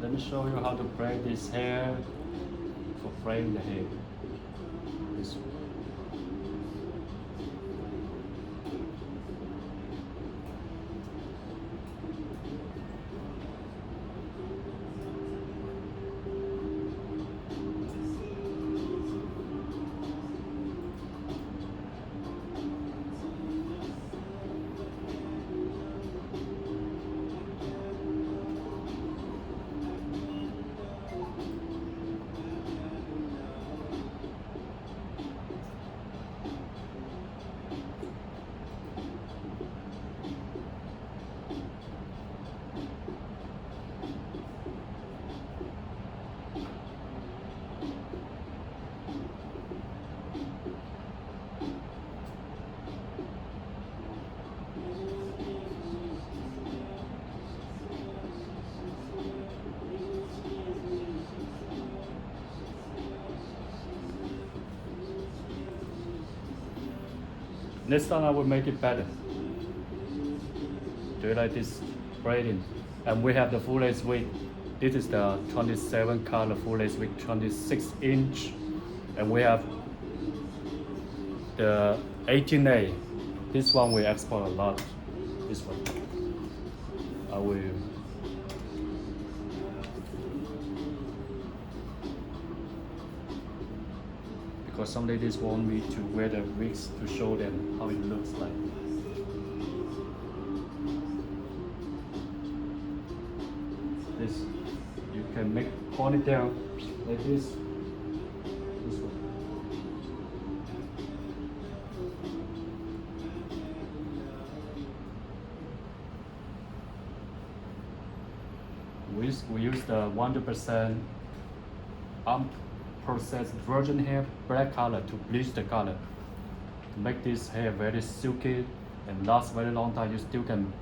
Let me show you how to braid this hair for braiding the hair. This one. Next time I will make it better. Do you like this braiding? And we have the full lace wig. This is the 27 color full lace wig, 26 inch. And we have the 18A. This one we export a lot. This one. I will. Because some ladies want me to wear the wigs to show them how it looks like. This, you can make ponytail like this. This one. We use the 100% processed virgin hair black color to bleach the color to make this hair very silky and last very long time. You still can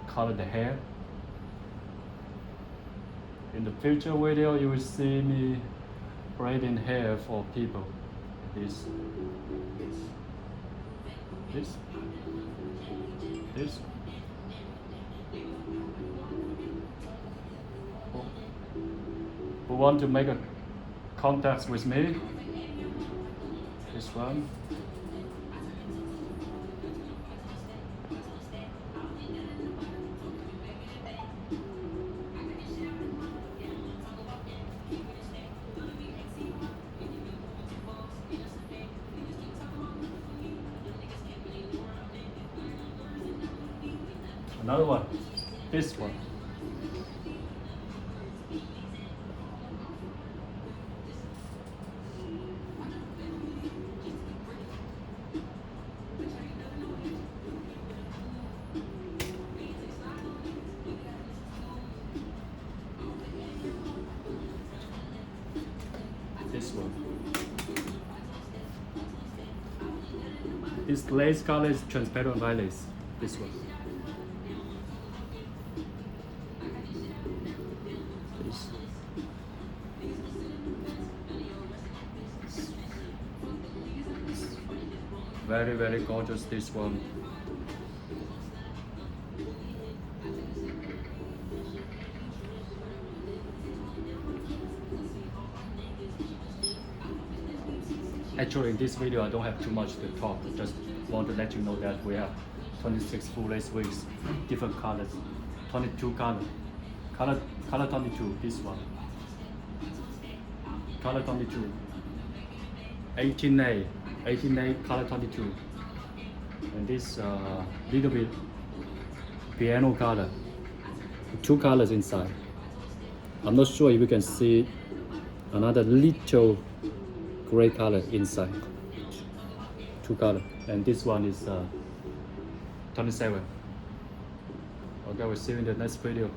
color the hair. In the future video you will see me braiding hair for people. This who want to make a contacts with me. This one. Another one. This one. This one. This lace color is transparent white lace. This one. This. Very, very gorgeous, this one. Actually, in this video, I don't have too much to talk. I just want to let you know that we have 26 full lace wigs, different colors, 22 color 22, this one, color 22, 18A color 22, and this little bit piano color, 2 colors inside. I'm not sure if you can see another little gray color inside, 2 color, and this one is 27. Okay, we'll see you in the next video.